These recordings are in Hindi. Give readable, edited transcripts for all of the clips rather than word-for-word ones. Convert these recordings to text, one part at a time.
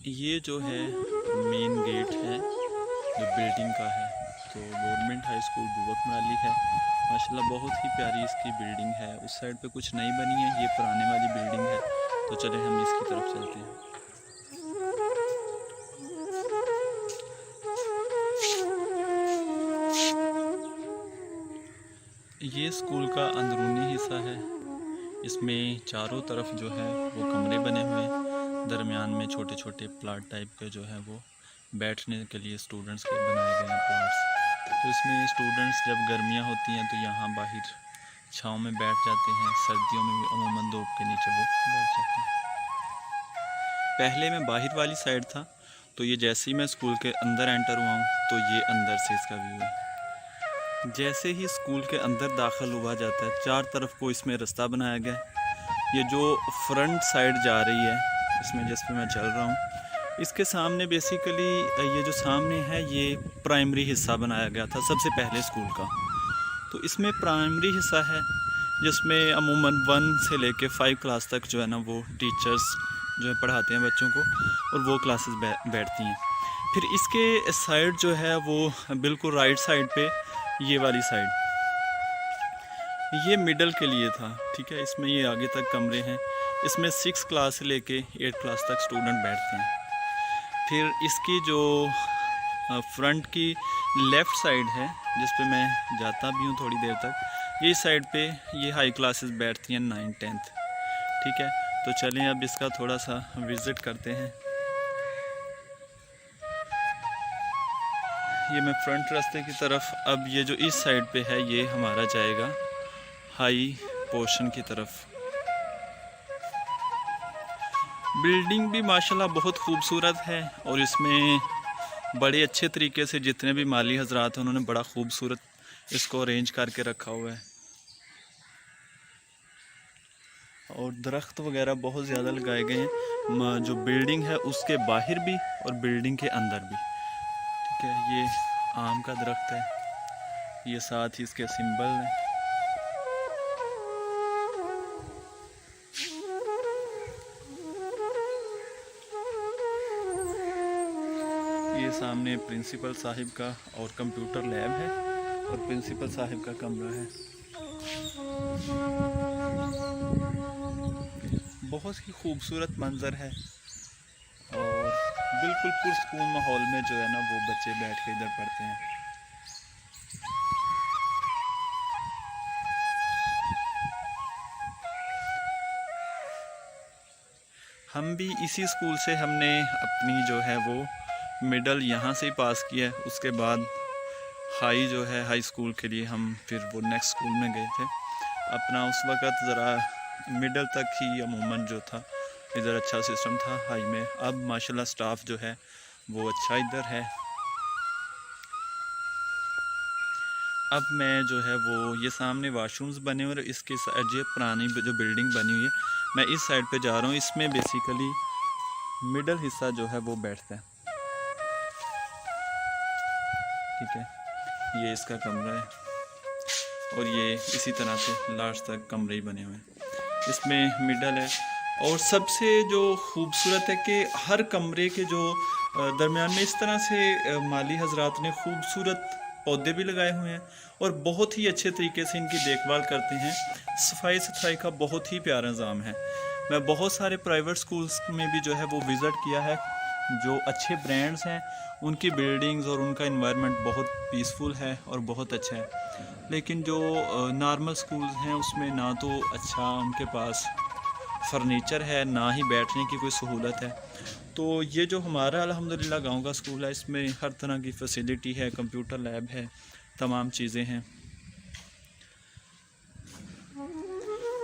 ये जो है मेन गेट है जो बिल्डिंग का है, तो गवर्नमेंट हाई स्कूल बुवक मराली है। माशाल्लाह बहुत ही प्यारी इसकी बिल्डिंग है। उस साइड पे कुछ नई बनी है, ये पुराने वाली बिल्डिंग है। तो चले हम इसकी तरफ चलते हैं। ये स्कूल का अंदरूनी हिस्सा है। इसमें चारों तरफ जो है वो कमरे बने हुए हैं। दरमियान में छोटे छोटे प्लाट टाइप के जो है वो बैठने के लिए स्टूडेंट्स के बनाए गए हैं प्लाट्स। तो इसमें स्टूडेंट्स जब गर्मियां होती हैं तो यहाँ बाहर छाँव में बैठ जाते हैं। सर्दियों में भी अमूमन धूप के नीचे वो बैठ जाते हैं। पहले मैं बाहर वाली साइड था, तो ये जैसे ही मैं स्कूल के अंदर एंटर हुआ हूँ तो ये अंदर से इसका व्यू है। जैसे ही स्कूल के अंदर दाखिल हुआ जाता है, चार तरफ को इसमें रास्ता बनाया गया है। ये जो फ्रंट साइड जा रही है इसमें जिस पे मैं चल रहा हूँ, इसके सामने बेसिकली ये जो सामने है ये प्राइमरी हिस्सा बनाया गया था सबसे पहले स्कूल का। तो इसमें प्राइमरी हिस्सा है जिसमें अमूमन 1 से लेके 5 क्लास तक जो है ना वो टीचर्स जो है पढ़ाते हैं बच्चों को, और वो क्लासेस बैठती हैं। फिर इसके साइड जो है वो बिल्कुल राइट साइड पे ये वाली साइड, ये मिडल के लिए था, ठीक है। इसमें ये आगे तक कमरे हैं। इसमें 6 क्लास से लेके 8 क्लास तक स्टूडेंट बैठते हैं। फिर इसकी जो फ्रंट की लेफ़्ट साइड है जिस पे मैं जाता भी हूँ थोड़ी देर तक, ये साइड पे ये हाई क्लासेस बैठती हैं 9th 10th, ठीक है। तो चलें अब इसका थोड़ा सा विज़िट करते हैं। ये मैं फ्रंट रास्ते की तरफ, अब ये जो इस साइड पे है ये हमारा जाएगा हाई पोर्शन की तरफ। बिल्डिंग भी माशाल्लाह बहुत खूबसूरत है, और इसमें बड़े अच्छे तरीके से जितने भी माली हजरात हैं उन्होंने बड़ा खूबसूरत इसको अरेंज करके रखा हुआ है। और दरख्त वगैरह बहुत ज़्यादा लगाए गए हैं, जो बिल्डिंग है उसके बाहर भी और बिल्डिंग के अंदर भी, ठीक है। ये आम का दरख्त है, ये साथ ही इसके सिंबल हैं। ये सामने प्रिंसिपल साहिब का और कंप्यूटर लैब है, और प्रिंसिपल साहिब का कमरा है। बहुत ही खूबसूरत मंजर है, और बिल्कुल पुरसकून माहौल में जो है ना वो बच्चे बैठ के इधर पढ़ते हैं। हम भी इसी स्कूल से हमने अपनी जो है वो मिडल यहाँ से ही पास किया है। उसके बाद हाई जो है हाई स्कूल के लिए हम फिर वो नेक्स्ट स्कूल में गए थे अपना। उस वक़्त ज़रा मिडल तक ही अमूमन जो था इधर अच्छा सिस्टम था हाई में। अब माशाल्लाह स्टाफ जो है वो अच्छा इधर है। अब मैं जो है वो ये सामने वाशरूम्स बने हुए, और इसके जो पुरानी जो बिल्डिंग बनी हुई है मैं इस साइड पे जा रहा हूँ। इसमें बेसिकली मिडल हिस्सा जो है वो बैठता है, ठीक है। ये इसका कमरा है, और ये इसी तरह से लास्ट तक कमरे ही बने हुए हैं। इसमें मिडल है, और सबसे जो खूबसूरत है कि हर कमरे के जो दरमियान में इस तरह से माली हजरात ने खूबसूरत पौधे भी लगाए हुए हैं, और बहुत ही अच्छे तरीके से इनकी देखभाल करते हैं। सफाई सुथराई का बहुत ही प्यारा इंतज़ाम है। मैं बहुत सारे प्राइवेट स्कूल्स में भी जो है वो विज़िट किया है, जो अच्छे ब्रांड्स हैं उनकी बिल्डिंग्स और उनका इन्वायरमेंट बहुत पीसफुल है और बहुत अच्छा है। लेकिन जो नॉर्मल स्कूल्स हैं उसमें ना तो अच्छा उनके पास फर्नीचर है, ना ही बैठने की कोई सहूलत है। तो ये जो हमारा अल्हम्दुलिल्लाह गांव का स्कूल है, इसमें हर तरह की फैसिलिटी है, कंप्यूटर लैब है, तमाम चीज़ें हैं।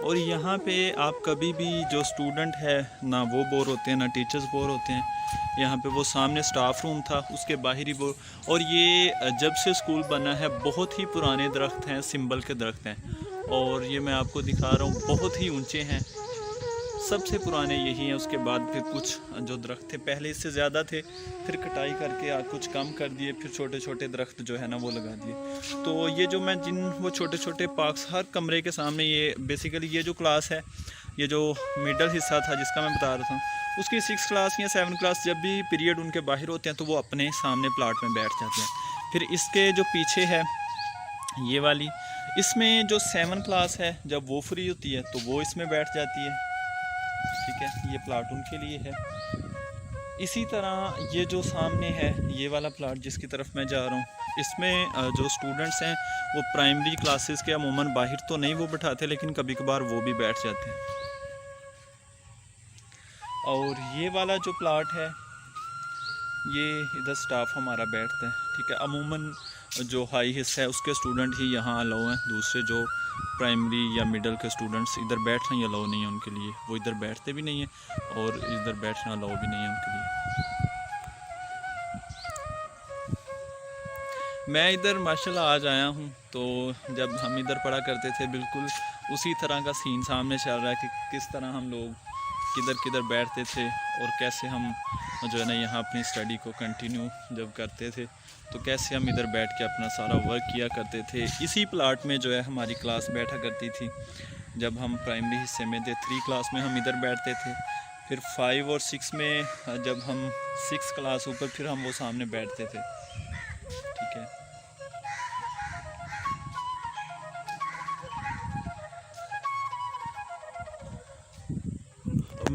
और यहाँ पे आप कभी भी जो स्टूडेंट है ना वो बोर होते हैं ना टीचर्स बोर होते हैं। यहाँ पे वो सामने स्टाफ रूम था, उसके बाहर ही वो, और ये जब से स्कूल बना है बहुत ही पुराने दरख्त हैं, सिंबल के दरख्त हैं, और ये मैं आपको दिखा रहा हूँ बहुत ही ऊंचे हैं, सबसे पुराने यही हैं। उसके बाद फिर कुछ जो दरख्त थे पहले इससे ज़्यादा थे, फिर कटाई करके कुछ कम कर दिए, फिर छोटे छोटे दरख्त जो है ना वो लगा दिए। तो ये जो मैं वो छोटे छोटे पार्क्स हर कमरे के सामने, ये बेसिकली ये जो क्लास है ये जो मिडल हिस्सा था जिसका मैं बता रहा था, उसकी 6 क्लास या 7 क्लास जब भी पीरियड उनके बाहर होते हैं तो वो अपने सामने प्लाट में बैठ जाते हैं। फिर इसके जो पीछे है ये वाली, इसमें जो 7 क्लास है जब वो फ्री होती है तो वो इसमें बैठ जाती है। ठीक है, ये प्लाट उनके लिए है। इसी तरह ये जो सामने है ये वाला प्लाट जिसकी तरफ मैं जा रहा हूँ, इसमें जो स्टूडेंट्स हैं वो प्राइमरी क्लासेस के अमूमन बाहर तो नहीं वो बैठाते, लेकिन कभी कभार वो भी बैठ जाते हैं। और ये वाला जो प्लाट है ये इधर स्टाफ हमारा बैठता है। ठीक है, अमूमन जो हाई हिस्सा है उसके स्टूडेंट ही यहाँ अलाउ हैं, दूसरे जो प्राइमरी या मिडल के स्टूडेंट्स इधर बैठना ही अलाउ नहीं है उनके लिए, वो इधर बैठते भी नहीं हैं और इधर बैठना अलाउ भी नहीं है उनके लिए। मैं इधर माशाल्लाह आज आया हूँ, तो जब हम इधर पढ़ा करते थे बिल्कुल उसी तरह का सीन सामने चल रहा है कि किस तरह हम लोग किधर किधर बैठते थे और कैसे हम जो है ना यहाँ अपनी स्टडी को कंटिन्यू जब करते थे तो कैसे हम इधर बैठ के अपना सारा वर्क किया करते थे। इसी प्लाट में जो है हमारी क्लास बैठा करती थी। जब हम प्राइमरी हिस्से में थे 3 क्लास में हम इधर बैठते थे, फिर 5 और 6 में जब हम 6 क्लास ऊपर फिर हम वो सामने बैठते थे। ठीक है,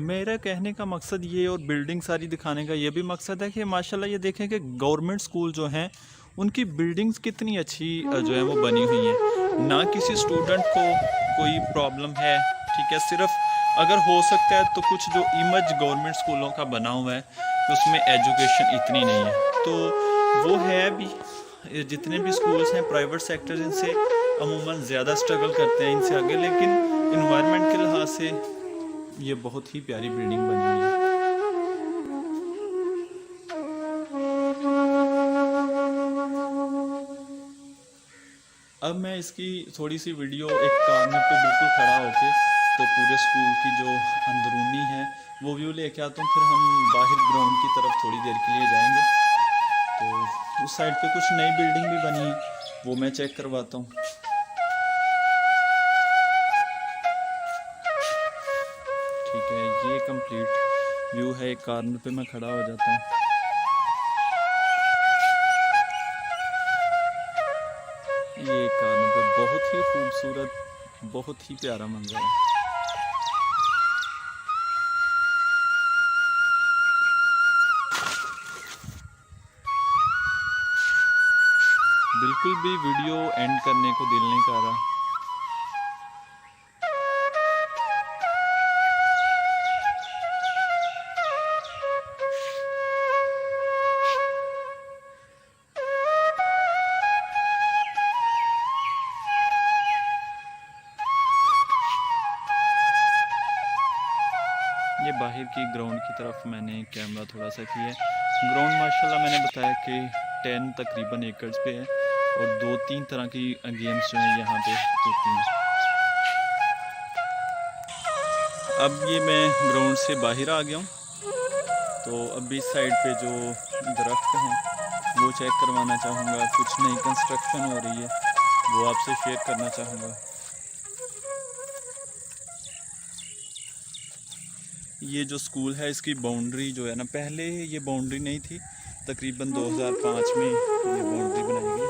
मेरा कहने का मकसद ये और बिल्डिंग सारी दिखाने का ये भी मकसद है कि माशाल्लाह ये देखें कि गवर्नमेंट स्कूल जो हैं उनकी बिल्डिंग्स कितनी अच्छी जो है वो बनी हुई हैं। ना किसी स्टूडेंट को कोई प्रॉब्लम है। ठीक है, सिर्फ अगर हो सकता है तो कुछ जो इमेज गवर्नमेंट स्कूलों का बना हुआ है तो उसमें एजुकेशन इतनी नहीं है, तो वो है भी। जितने भी स्कूल्स हैं प्राइवेट सेक्टर इनसे अमूमन ज़्यादा स्ट्रगल करते हैं इनसे आगे, लेकिन इन्वायरमेंट के लिहाज से ये बहुत ही प्यारी बिल्डिंग बनी हुई है। अब मैं इसकी थोड़ी सी वीडियो एक कॉर्नर पे बिल्कुल खड़ा होके तो पूरे स्कूल की जो अंदरूनी है वो व्यू लेके आता हूँ। फिर हम बाहर ग्राउंड की तरफ थोड़ी देर के लिए जाएंगे, तो उस साइड पे कुछ नई बिल्डिंग भी बनी है वो मैं चेक करवाता हूँ। ठीक है, ये कंप्लीट व्यू है। एक कॉर्नर पे मैं खड़ा हो जाता हूँ। ये कॉर्नर पे बहुत ही खूबसूरत, बहुत ही प्यारा मंजर है। बिल्कुल भी वीडियो एंड करने को दिल नहीं कर रहा। ये बाहर की ग्राउंड की तरफ मैंने कैमरा थोड़ा सा किया है। ग्राउंड माशाल्लाह मैंने बताया कि 10 तकरीबन एकड़ पे है और 2-3 तरह की गेम्स जो हैं यहाँ पे होती हैं। अब ये मैं ग्राउंड से बाहर आ गया हूँ, तो अब इस साइड पे जो दरख्त हैं वो चेक करवाना चाहूँगा। कुछ नई कंस्ट्रक्शन हो रही है वो आपसे शेयर करना चाहूँगा। ये जो स्कूल है इसकी बाउंड्री जो है ना, पहले ये बाउंड्री नहीं थी, तकरीबन 2005 में ये बाउंड्री बनाई गई।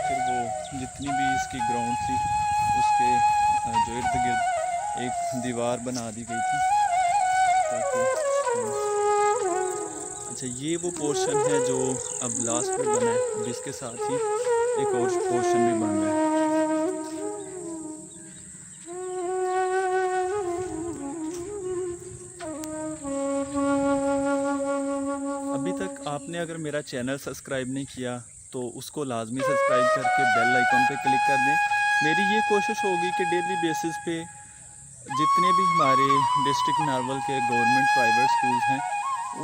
फिर वो जितनी भी इसकी ग्राउंड थी उसके जो इर्द गिर्द एक दीवार बना दी गई थी ताकि अच्छा ये वो पोर्शन है जो अब लास्ट में बना है। अब इसके साथ ही एक और पोर्शन भी बन रहा है। अभी तक आपने अगर मेरा चैनल सब्सक्राइब नहीं किया तो उसको लाजमी सब्सक्राइब करके बेल आइकन पे क्लिक कर दें। मेरी ये कोशिश होगी कि डेली बेसिस पे जितने भी हमारे डिस्ट्रिक्ट नारवल के गवर्नमेंट प्राइवेट स्कूल्स हैं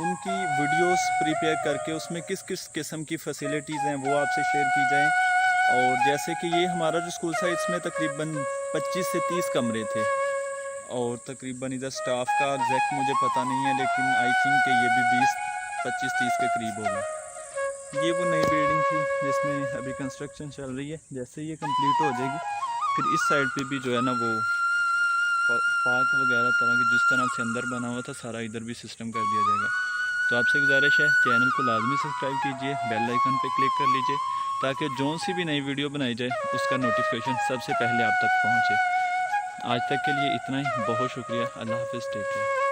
उनकी वीडियोस प्रिपेयर करके उसमें किस किस किस्म की फैसिलिटीज़ हैं वो आपसे शेयर की जाएं। और जैसे कि ये हमारा जो स्कूल था इसमें तकरीबन 25 से 30 कमरे थे और तकरीबन इधर स्टाफ का एग्जैक्ट मुझे पता नहीं है, लेकिन आई थिंक कि ये भी 20-25-30 के करीब होगा। ये वो नई बिल्डिंग थी जिसमें अभी कंस्ट्रक्शन चल रही है। जैसे ये कंप्लीट हो जाएगी फिर इस साइड पे भी जो है ना वो पार्क वगैरह तरह की जिस तरह से अंदर बना हुआ था सारा इधर भी सिस्टम कर दिया जाएगा। तो आपसे गुजारिश है चैनल को लाजमी सब्सक्राइब कीजिए, बेल आइकन पे क्लिक कर लीजिए ताकि जो सी भी नई वीडियो बनाई जाए उसका नोटिफिकेशन सबसे पहले आप तक पहुँचे। आज तक के लिए इतना ही, बहुत शुक्रिया। अल्लाह हाफ़िज़, टेक केयर।